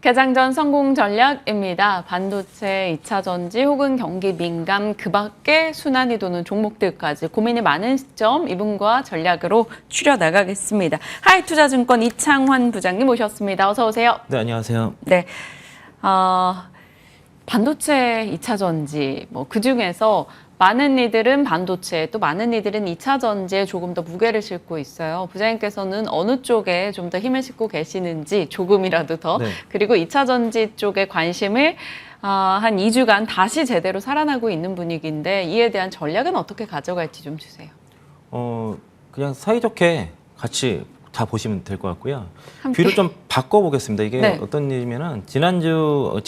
개장 전 성공 전략입니다. 반도체, 2차 전지 혹은 경기 민감 그 밖에 순환이 도는 종목들까지 고민이 많은 시점 이분과 전략으로 추려나가겠습니다. 하이투자증권 이창환 부장님 모셨습니다. 어서 오세요. 네, 안녕하세요. 네, 반도체, 2차 전지 그중에서 많은 이들은 반도체, 또 많은 이들은 2차 전지에 조금 더 무게를 싣고 있어요. 부장님께서는 어느 쪽에 좀 더 힘을 싣고 계시는지 조금이라도 더, 네. 그리고 2차 전지 쪽에 관심을 한 2주간 다시 제대로 살아나고 있는 분위기인데 이에 대한 전략은 어떻게 가져갈지 좀 주세요. 그냥 사이좋게 같이 다 보시면 될 것 같고요. 함께. 뷰를 좀 바꿔보겠습니다. 이게 네. 어떤 일이면은 지난주에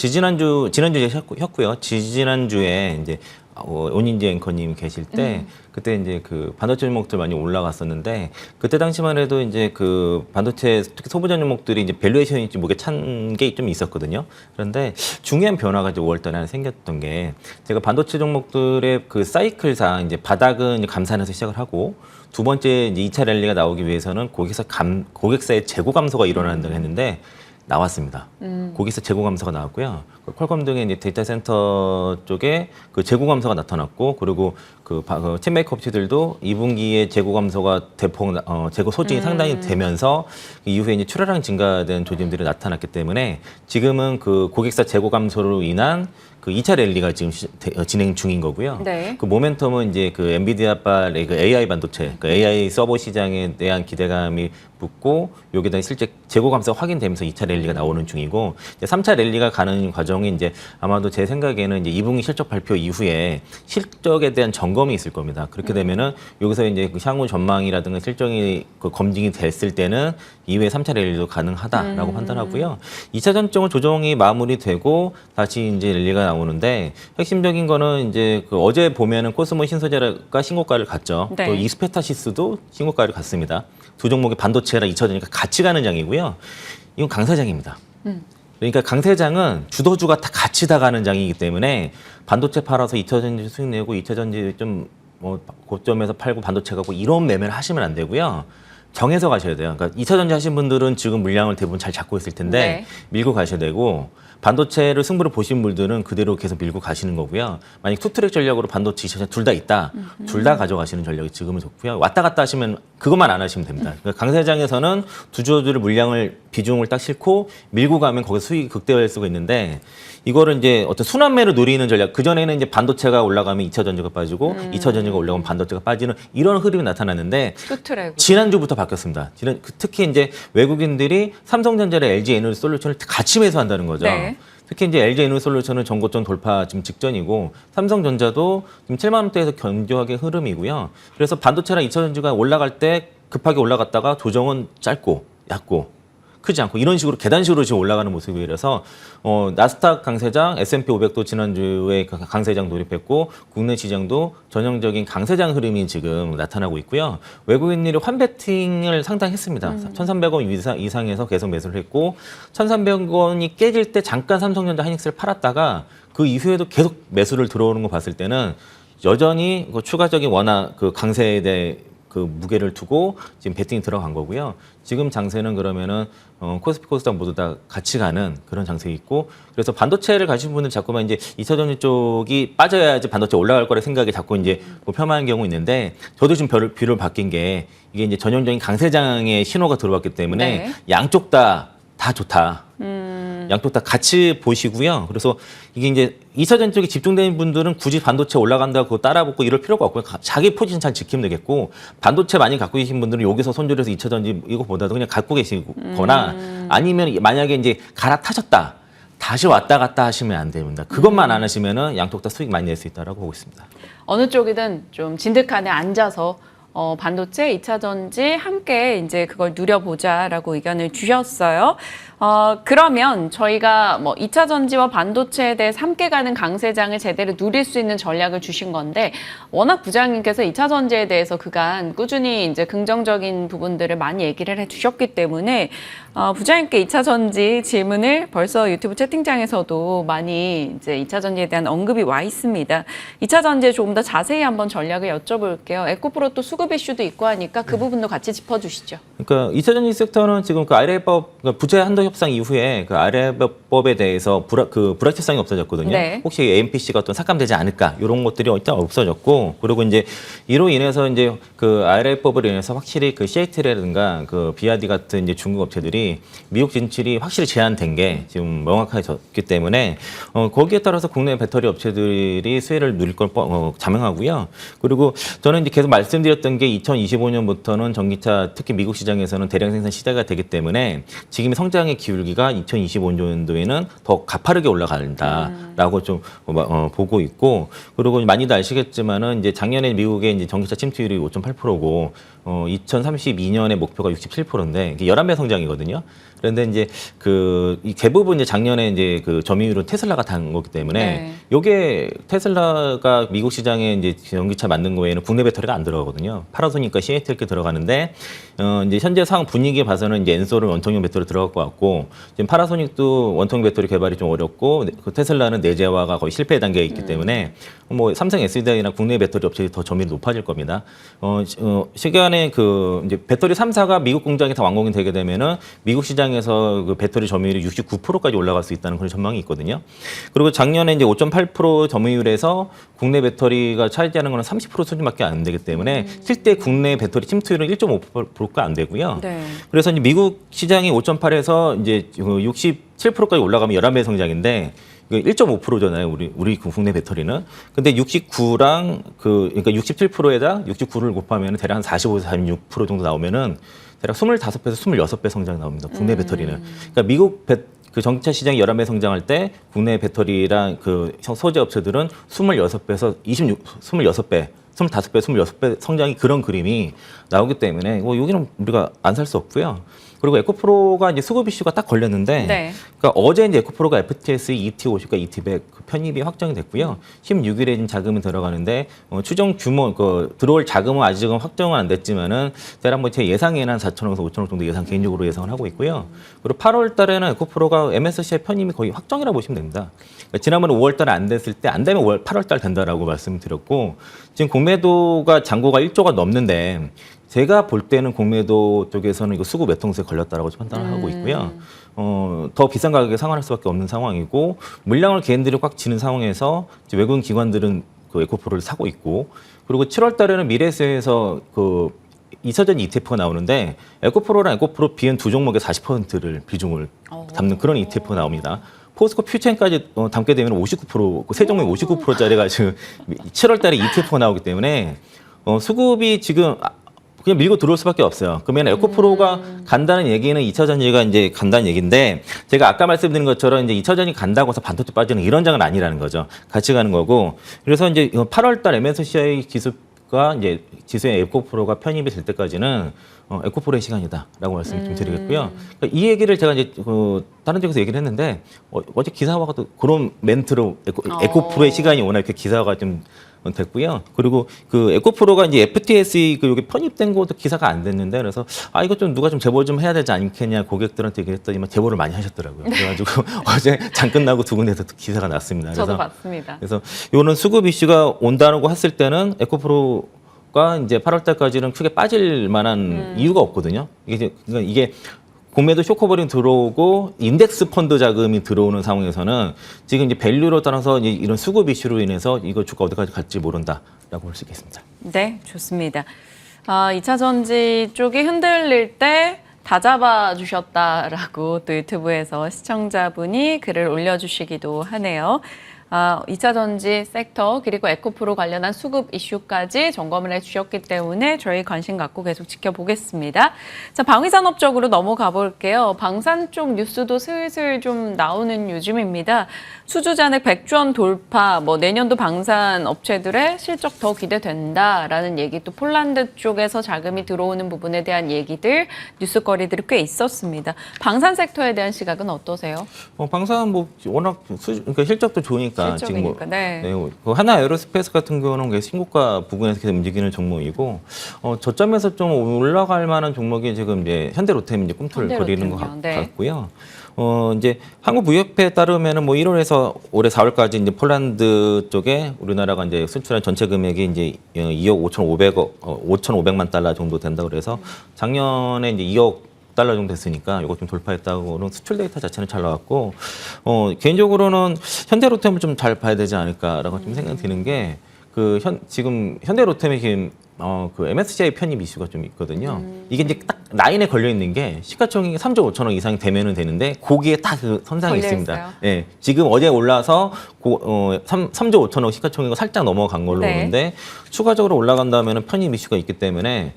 했고요. 지지난주에 이제 온인지 앵커님 계실 때 그때 이제 그 반도체 종목들 많이 올라갔었는데 그때 당시만 해도 이제 그 반도체 특히 소부전 종목들이 이제 밸류에이션이 좀 목에 찬 게 좀 있었거든요. 그런데 중요한 변화가 이제 5월 달에 하나 생겼던 게 제가 반도체 종목들의 그 사이클상 이제 바닥은 이제 감산해서 시작을 하고 두 번째 이제 2차 랠리가 나오기 위해서는 고객사의 재고 감소가 일어난다고 했는데 나왔습니다. 고객사 재고 감소가 나왔고요. 퀄컴 등의 이제 데이터 센터 쪽에 그 재고 감소가 나타났고, 그리고 그 칩메이커 업체들도 2분기에 재고 감소가 대폭 재고 소진이 상당히 되면서 이후에 이제 출하량 증가된 조짐들이 나타났기 때문에 지금은 그 고객사 재고 감소로 인한 그 2차 랠리가 지금 진행 중인 거고요. 네. 그 모멘텀은 이제 그 엔비디아발의 그 AI 반도체, 그 AI 서버 시장에 대한 기대감이 붙고 여기다 실제 재고 감소가 확인되면서 2차 랠리가 나오는 중이고, 이제 3차 랠리가 가는 과정이 이제 아마도 제 생각에는 이제 2분기 실적 발표 이후에 실적에 대한 점검이 있을 겁니다. 그렇게 되면은 여기서 이제 그 향후 전망이라든가 실적이 그 검증이 됐을 때는 이후에 3차 랠리도 가능하다라고 판단하고요. 2차 전적은 조정이 마무리되고 다시 이제 랠리가 나오는데, 핵심적인 거는 이제 그 어제 보면은 코스모 신소재가 신고가를 갔죠. 네. 또 이스페타시스도 신고가를 갔습니다. 두 종목의 반도체랑 2차 전지가 같이 가는 장이고요. 이건 강세장입니다. 그러니까 강세장은 주도주가 다 같이 다 가는 장이기 때문에 반도체 팔아서 2차 전지 수익 내고 2차 전지 좀 고점에서 팔고 반도체 가고 이런 매매를 하시면 안 되고요. 정해서 가셔야 돼요. 그러니까 2차 전지 하신 분들은 지금 물량을 대부분 잘 잡고 있을 텐데 네. 밀고 가셔야 되고, 반도체를 승부를 보신 분들은 그대로 계속 밀고 가시는 거고요. 만약 투트랙 전략으로 반도체, 2차 전지 둘 다 있다. 둘 다 가져가시는 전략이 지금은 좋고요. 왔다 갔다 하시면 그것만 안 하시면 됩니다. 그러니까 강세장에서는 두 주주들 물량을 비중을 딱 싣고 밀고 가면 거기서 수익이 극대화될 수가 있는데, 이거를 이제 어떤 순환매로 노리는 전략, 그전에는 이제 반도체가 올라가면 2차 전지가 빠지고 2차 전지가 올라가면 반도체가 빠지는 이런 흐름이 나타났는데 투트랙. 지난주부터 바뀌었습니다. 특히 이제 외국인들이 삼성전자랑 LG 에너지솔루션을 같이 매수한다는 거죠. 네. 특히 이제 LG 에너지솔루션은 전고점 돌파 지금 직전이고, 삼성전자도 지금 7만 원대에서 견고하게 흐름이고요. 그래서 반도체랑 2차 전지가 올라갈 때 급하게 올라갔다가 조정은 짧고 얕고 크지 않고 이런 식으로 계단식으로 지금 올라가는 모습이라서 나스닥 강세장, S&P 500도 지난주에 강세장 돌입했고, 국내 시장도 전형적인 강세장 흐름이 지금 나타나고 있고요. 외국인들이 환배팅을 상당히 했습니다. 1,300원 이상에서 계속 매수를 했고, 1,300원이 깨질 때 잠깐 삼성전자 하이닉스를 팔았다가 그 이후에도 계속 매수를 들어오는 거 봤을 때는 여전히 그 추가적인 워낙 그 강세에 대해 그 무게를 두고 지금 베팅이 들어간 거고요. 지금 장세는 그러면은 코스피 코스닥 모두 다 같이 가는 그런 장세 있고, 그래서 반도체를 가신 분들 자꾸만 이제 2차 전지 쪽이 빠져야지 반도체 올라갈 거라 생각이 자꾸 이제 폄하하는 경우 있는데, 저도 지금 뷰를 바뀐 게 이게 이제 전형적인 강세장의 신호가 들어왔기 때문에 네. 양쪽 다 좋다. 양쪽 다 같이 보시고요. 그래서 이게 이제 2차 전지 쪽에 집중된 분들은 굳이 반도체 올라간다고 그거 따라붙고 이럴 필요가 없고요. 자기 포지션 잘 지키면 되겠고, 반도체 많이 갖고 계신 분들은 여기서 손절해서 2차 전지 이거보다도 그냥 갖고 계시거나 아니면 만약에 이제 갈아타셨다. 다시 왔다 갔다 하시면 안 됩니다. 그것만 안 하시면은 양쪽 다 수익 많이 낼 수 있다라고 보고 있습니다. 어느 쪽이든 좀 진득하게 앉아서 반도체, 2차 전지 함께 이제 그걸 누려보자라고 의견을 주셨어요. 그러면 저희가 2차 전지와 반도체에 대해서 함께 가는 강세장을 제대로 누릴 수 있는 전략을 주신 건데, 워낙 부장님께서 2차 전지에 대해서 그간 꾸준히 이제 긍정적인 부분들을 많이 얘기를 해주셨기 때문에 부장님께 2차 전지 질문을 벌써 유튜브 채팅창에서도 많이 이제 2차 전지에 대한 언급이 와 있습니다. 2차 전지에 조금 더 자세히 한번 전략을 여쭤볼게요. 에코프로 또 수급 수급 이슈도 있고 하니까 그 부분도 같이 짚어주시죠. 그러니까 2차전지 섹터는 지금 그 IRA법, 그러니까 부채 한도 협상 이후에 그 IRA법에 대해서 불확실성이 없어졌거든요. 네. 혹시 AMPC가 또 삭감되지 않을까 이런 것들이 일단 없어졌고, 그리고 이제 이로 인해서 이제 그 IRA법을 인해서 확실히 그 CATL이라든가 그 BRD 같은 이제 중국 업체들이 미국 진출이 확실히 제한된 게 지금 명확해졌기 때문에 거기에 따라서 국내 배터리 업체들이 수혜를 누릴 걸 자명하고요. 그리고 저는 이제 계속 말씀드렸던 게 2025년부터는 전기차 특히 미국 시장에서는 대량 생산 시대가 되기 때문에 지금의 성장의 기울기가 2025년도에는 더 가파르게 올라간다라고 좀 보고 있고, 그리고 많이들 아시겠지만은 이제 작년에 미국의 이제 전기차 침투율이 5.8%고 2032년의 목표가 67%인데 이게 11배 성장이거든요. 그런데 이제 이 대부분 이제 작년에 이제 그 점유율은 테슬라가 단 거기 때문에 네. 요게 테슬라가 미국 시장에 이제 전기차 만든 거에는 국내 배터리가 안 들어가거든요. 파나소닉과 CATL 이렇게 들어가는데 이제 현재 상황 분위기 봐서는 이제 엔솔은 원통형 배터리 들어갈 것 같고, 지금 파나소닉도 원통 배터리 개발이 좀 어렵고 그 테슬라는 내재화가 거의 실패 단계에 있기 때문에 뭐 삼성 SDI나 국내 배터리 업체들이 더 점유율이 높아질 겁니다. 시간에 그 이제 배터리 3사가 미국 공장에 다 완공이 되게 되면은 미국 시장에서 그 배터리 점유율이 69%까지 올라갈 수 있다는 그런 전망이 있거든요. 그리고 작년에 이제 5.8% 점유율에서 국내 배터리가 차지하는 거는 30% 수준밖에 안 되기 때문에 실제 국내 배터리 침투율은 1.5%가 안 되고요. 네. 그래서 이제 미국 시장이 5.8에서 이제 67%까지 올라가면 11배 성장인데 1.5%잖아요, 우리 국내 배터리는. 근데 69랑 그러니까 67%에다 69를 곱하면 대략 한 45에서 46% 정도 나오면은 대략 25배에서 26배 성장 나옵니다, 국내 배터리는. 그러니까 미국 그 전기차 시장이 11배 성장할 때 국내 배터리랑 그 소재 업체들은 26배에서 26배, 25배, 26배 성장이 그런 그림이 나오기 때문에 여기는 우리가 안 살 수 없고요. 그리고 에코프로가 이제 수급 이슈가 딱 걸렸는데, 네. 그러니까 어제 이제 에코프로가 FTS ET50과 ET100 편입이 확정이 됐고요. 16일에 자금이 들어가는데 추정 규모 들어올 자금은 아직은 확정은 안 됐지만은 대략 뭐 제 예상에는 한 4천억에서 5천억 정도 개인적으로 예상을 하고 있고요. 그리고 8월 달에는 에코프로가 MSCI 편입이 거의 확정이라고 보시면 됩니다. 그러니까 지난번에 5월 달에 안 됐을 때 안 되면 8월 달 된다라고 말씀드렸고, 지금 공매도가 잔고가 1조가 넘는데 제가 볼 때는 공매도 쪽에서는 이거 수급 외통수에 걸렸다라고 판단을 하고 있고요. 더 비싼 가격에 상환할 수밖에 없는 상황이고, 물량을 개인들이 꽉 쥐는 상황에서 이제 외국인 기관들은 그 에코프로를 사고 있고, 그리고 7월 달에는 미래에셋에서 그 2차전 ETF가 나오는데 에코프로랑 에코프로 비엔 두 종목의 40%를 비중을 담는 그런 ETF가 나옵니다. 포스코 퓨첸까지 담게 되면 59%, 세 종목이 59%짜리가 지금 7월 달에 ETF가 나오기 때문에 수급이 지금 그냥 밀고 들어올 수밖에 없어요. 그러면 에코프로가 간다는 얘기는 2차 전지가 이제 간다는 얘기인데, 제가 아까 말씀드린 것처럼 이제 2차 전지 간다고 해서 반도체 빠지는 이런 장은 아니라는 거죠. 같이 가는 거고. 그래서 이제 8월 달 MSCI 지수가 이제 지수의 에코프로가 편입이 될 때까지는 에코프로의 시간이다라고 말씀 좀 드리겠고요. 그러니까 이 얘기를 제가 이제 다른 쪽에서 얘기를 했는데 어제 기사화가 또 그런 멘트로 에코프로의 시간이 오나 이렇게 기사화가 좀 됐고요. 그리고 그 에코프로가 이제 FTSE 여기 편입된 것도 기사가 안 됐는데, 그래서 이거 좀 누가 좀 제보 좀 해야 되지 않겠냐 고객들한테 얘기를 했더니만 제보를 많이 하셨더라고요. 그래가지고 어제 장 끝나고 두 군데서 기사가 났습니다. 저도 봤습니다. 그래서 이거는 수급 이슈가 온다고 했을 때는 에코프로가 이제 8월 달까지는 크게 빠질 만한 이유가 없거든요. 그러니까 이게 공매도 쇼커버링 들어오고 인덱스 펀드 자금이 들어오는 상황에서는 지금 이제 밸류로 따라서 이런 수급 이슈로 인해서 이거 주가 어디까지 갈지 모른다라고 볼 수 있겠습니다. 네, 좋습니다. 2차 전지 쪽이 흔들릴 때 다 잡아주셨다라고 또 유튜브에서 시청자분이 글을 올려주시기도 하네요. 2차 전지 섹터 그리고 에코프로 관련한 수급 이슈까지 점검을 해주셨기 때문에 저희 관심 갖고 계속 지켜보겠습니다. 자, 방위산업 쪽으로 넘어가 볼게요. 방산 쪽 뉴스도 슬슬 좀 나오는 요즘입니다. 수주 잔액 100조 원 돌파, 내년도 방산 업체들의 실적 더 기대된다라는 얘기, 또 폴란드 쪽에서 자금이 들어오는 부분에 대한 얘기들, 뉴스거리들이 꽤 있었습니다. 방산 섹터에 대한 시각은 어떠세요? 방산 워낙 그러니까 실적도 좋으니까. 실적이니까, 네. 그 하나 에어로스페이스 같은 경우는 신고가 부근에서 계속 움직이는 종목이고, 저점에서 좀 올라갈 만한 종목이 지금 이제 현대로템 이제 꿈틀거리는 것 같고요. 이제 한국무역협회에 따르면은 뭐 1월에서 올해 4월까지 이제 폴란드 쪽에 우리나라가 이제 수출한 전체 금액이 이제 2억 5,500만 달러 정도 된다고 그래서 작년에 이제 2억 달러 정도 됐으니까 이거 좀 돌파했다고는 수출 데이터 자체는 잘 나왔고 개인적으로는 현대로템을 좀 잘 봐야 되지 않을까라고 좀 생각이 드는 게 지금 현대로템이 지금 그 MSCI 편입 이슈가 좀 있거든요. 이게 이제 딱 라인에 걸려 있는 게 시가총액이 3조 5천억 이상이 되면은 되는데 거기에 딱 그 선상이 있습니다. 있어요? 예. 지금 어제 올라서 3조 5천억 시가총액을 살짝 넘어간 걸로 네. 보는데 추가적으로 올라간다면은 편입 이슈가 있기 때문에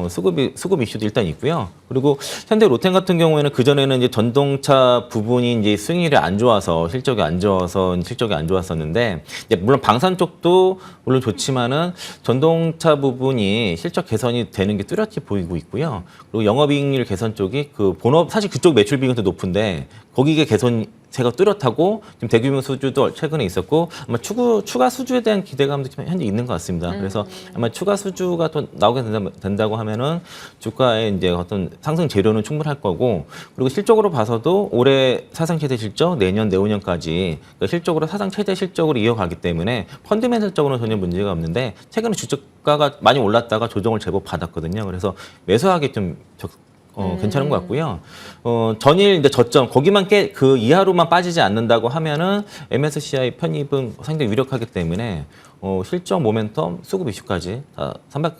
수급 이슈도 일단 있고요. 그리고 현대 로템 같은 경우에는 그전에는 이제 전동차 부분이 이제 수익률이 안 좋아서 실적이 안 좋았었는데 이제 물론 방산 쪽도 물론 좋지만은 전동차 부분이 실적 개선이 되는 게 뚜렷이 보이고 있고요. 그리고 영업이익률 개선 쪽이 그 본업 사실 그쪽 매출 비중도 높은데 거기에 개선세가 뚜렷하고 지금 대규모 수주도 최근에 있었고 아마 추가 수주에 대한 기대감도 지금 현재 있는 것 같습니다. 그래서 아마 추가 수주가 또 나오게 된다고 하면은 주가의 이제 어떤 상승 재료는 충분할 거고 그리고 실적으로 봐서도 올해 사상 최대 실적, 내년 내후년까지 그러니까 실적으로 사상 최대 실적으로 이어가기 때문에 펀드멘털적으로는 전혀 문제가 없는데 최근에 주가가 많이 올랐다가 조정을 제법 받았거든요. 그래서 매수하기 좀 괜찮은 것 같고요. 전일 이제 저점 거기만 그 이하로만 빠지지 않는다고 하면은 MSCI 편입은 상당히 유력하기 때문에 실적 모멘텀 수급 이슈까지 다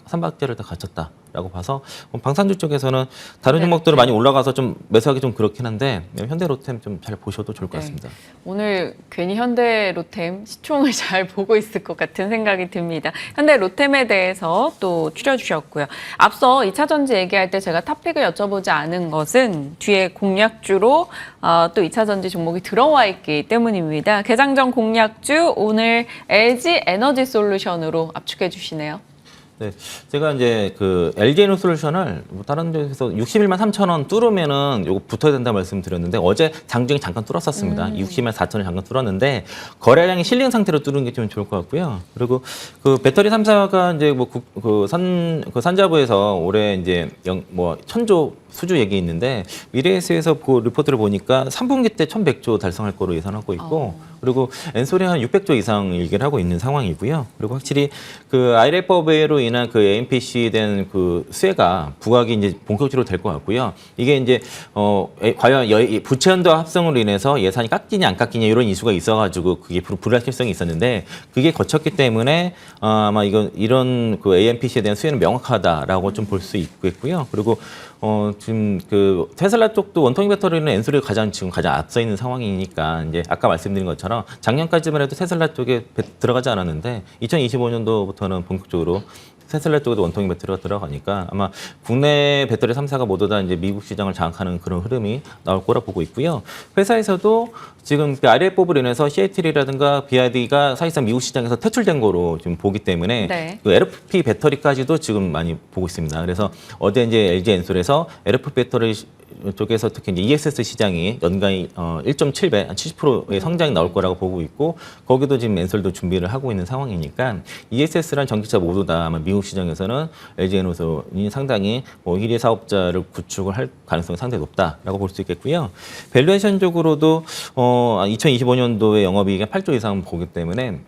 삼박자를 다 갖췄다라고 봐서 방산주 쪽에서는 다른 종목들은 많이 올라가서 좀 매수하기 좀 그렇긴 한데 현대로템 좀 잘 보셔도 좋을 것 같습니다. 오늘 괜히 현대로템 시총을 잘 보고 있을 것 같은 생각이 듭니다. 현대로템에 대해서 또 추려주셨고요. 앞서 2차 전지 얘기할 때 제가 탑픽을 여쭤보지 않은 것은 뒤에 공략주로 또 2차 전지 종목이 들어와 있기 때문입니다. 개장 전 공략주 오늘 LG 에너지 솔루션으로 압축해 주시네요. 네, 제가 이제 그 LG에너솔루션을 뭐 다른 데서 61만 3천 원 뚫으면은 요거 붙어야 된다 말씀드렸는데 어제 장중에 잠깐 뚫었었습니다. 60만 4천 원 잠깐 뚫었는데 거래량이 실린 상태로 뚫은 게 좀 좋을 것 같고요. 그리고 그 배터리 3사가 이제 뭐 산자부에서 올해 이제 1,000조 수주 얘기 있는데 미래에셋에서 그 리포트를 보니까 3분기 때 1,100조 달성할 거로 예상하고 있고 그리고 엔솔이 한 600조 이상 얘기를 하고 있는 상황이고요. 그리고 확실히 그 IRA법으로 인한 그 AMPC에 대한 그 수혜가 부각이 이제 본격적으로 될 것 같고요. 이게 이제 과연 부채 연도와 합성으로 인해서 예산이 깎이냐 안 깎이냐 이런 이슈가 있어가지고 그게 불확실성이 있었는데 그게 거쳤기 때문에 아마 이런 그 AMPC에 대한 수혜는 명확하다라고 좀 볼 수 있겠고요. 그리고 지금 그 테슬라 쪽도 원통형 배터리는 엔솔이 지금 가장 앞서 있는 상황이니까 이제 아까 말씀드린 것처럼 작년까지만 해도 테슬라 쪽에 들어가지 않았는데 2025년도부터는 본격적으로 테슬라 쪽에도 원통형 배터리가 들어가니까 아마 국내 배터리 3사가 모두 다 이제 미국 시장을 장악하는 그런 흐름이 나올 거라 보고 있고요. 회사에서도 지금 IRA법으로 인해서 CATL이라든가 BYD가 사실상 미국 시장에서 퇴출된 거로 지금 보기 때문에 네. 그 LFP 배터리까지도 지금 많이 보고 있습니다. 그래서 어제 이제 LG 엔솔에서 LFP 배터리 쪽에서 특히 이제 ESS 시장이 연간이 1.7배, 한 70%의 성장이 나올 거라고 보고 있고 거기도 지금 엔솔도 준비를 하고 있는 상황이니까 ESS란 전기차 모두 다 아마 미국 시장에서는 LG 에너솔이 상당히 1위 사업자를 구축을 할 가능성이 상당히 높다라고 볼 수 있겠고요. 밸류에이션적으로도 2025년도에 영업이익이 8조 이상 보기 때문에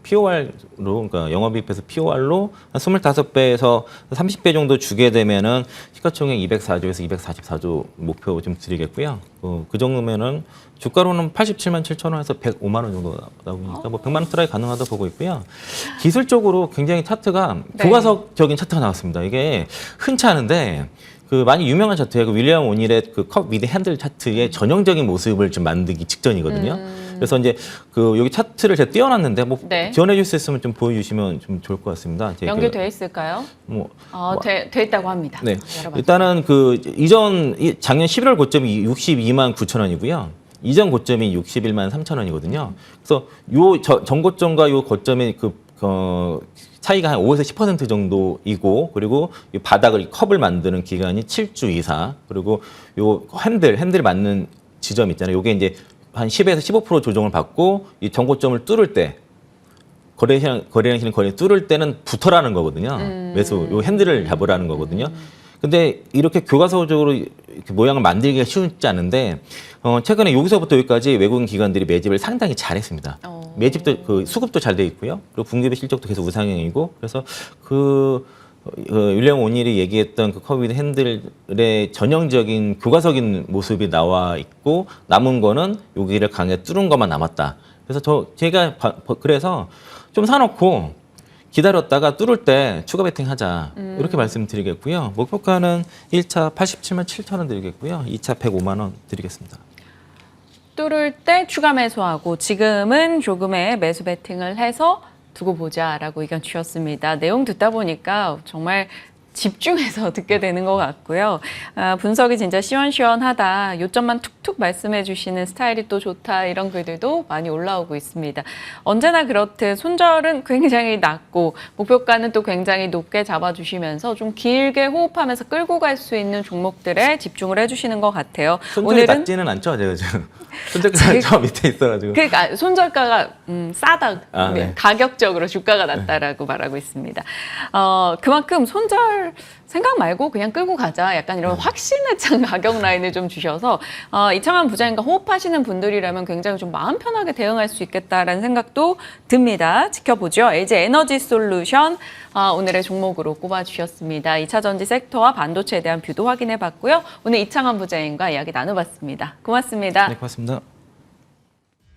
POR로 그러니까 영업이익에서 POR로 한 25배에서 30배 정도 주게 되면은 시가총액 204조에서 244조 목표 좀 드리겠고요. 그 정도면은 주가로는 87만 7천 원에서 105만 원 정도 나오니까 100만 원 트라이 가능하다 보고 있고요. 기술적으로 굉장히 차트가 교과서적인 차트가 나왔습니다. 이게 흔치 않은데 그 많이 유명한 차트예요. 그 윌리엄 오닐의 그 컵 위드 핸들 차트의 전형적인 모습을 좀 만들기 직전이거든요. 그래서 이제 그 여기 차트를 제가 띄워놨는데 지원해 줄 수 있으면 좀 보여주시면 좀 좋을 것 같습니다. 연결돼 있을까요? 돼 있다고 합니다. 네. 일단은 그 작년 11월 고점이 62만 9천 원이고요. 이전 고점이 61만 3천 원이거든요. 그래서 요 전고점과 요 고점의 차이가 한 5에서 10% 정도이고 그리고 이 바닥을 컵을 만드는 기간이 7주 이상 그리고 요 핸들 맞는 지점 있잖아요. 요게 이제 한 10에서 15% 조정을 받고 이 전고점을 뚫을 때 거래량실은 거래 뚫을 때는 붙어라는 거거든요. 매수 요 핸들을 잡으라는 거거든요. 근데 이렇게 교과서적으로 이렇게 모양을 만들기가 쉽지 않은데 최근에 여기서부터 여기까지 외국인 기관들이 매집을 상당히 잘했습니다. 매집도 그 수급도 잘 돼 있고요. 그리고 분기배 실적도 계속 우상향이고 그래서 윌리엄 오닐이 얘기했던 그 커비드 핸들의 전형적인 교과서적인 모습이 나와 있고 남은 거는 여기를 강하게 뚫은 것만 남았다. 그래서 제가 그래서 좀 사놓고 기다렸다가 뚫을 때 추가 베팅 하자. 이렇게 말씀드리겠고요. 목표가는 1차 87만 7천 원 드리겠고요. 2차 105만 원 드리겠습니다. 뚫을 때 추가 매수하고 지금은 조금의 매수 베팅을 해서 두고 보자라고 의견 주셨습니다. 내용 듣다 보니까 정말 집중해서 듣게 되는 것 같고요. 분석이 진짜 시원시원하다. 요점만 툭툭 말씀해 주시는 스타일이 또 좋다. 이런 글들도 많이 올라오고 있습니다. 언제나 그렇듯 손절은 굉장히 낮고 목표가는 또 굉장히 높게 잡아주시면서 좀 길게 호흡하면서 끌고 갈 수 있는 종목들에 집중을 해주시는 것 같아요. 손절이 낮지는 않죠, 제가 지금. 손절가가 저 밑에 있어가지고. 그러니까 손절가가 싸다. 네. 가격적으로 주가가 낮다라고 말하고 있습니다. 그만큼 손절 생각 말고 그냥 끌고 가자. 약간 이런 확신에 찬 가격 라인을 좀 주셔서 이창환 부장님과 호흡하시는 분들이라면 굉장히 좀 마음 편하게 대응할 수 있겠다라는 생각도 듭니다. 지켜보죠. LG 에너지 솔루션 오늘의 종목으로 꼽아주셨습니다. 2차 전지 섹터와 반도체에 대한 뷰도 확인해 봤고요. 오늘 이창환 부장님과 이야기 나눠봤습니다. 고맙습니다. 네, 고맙습니다.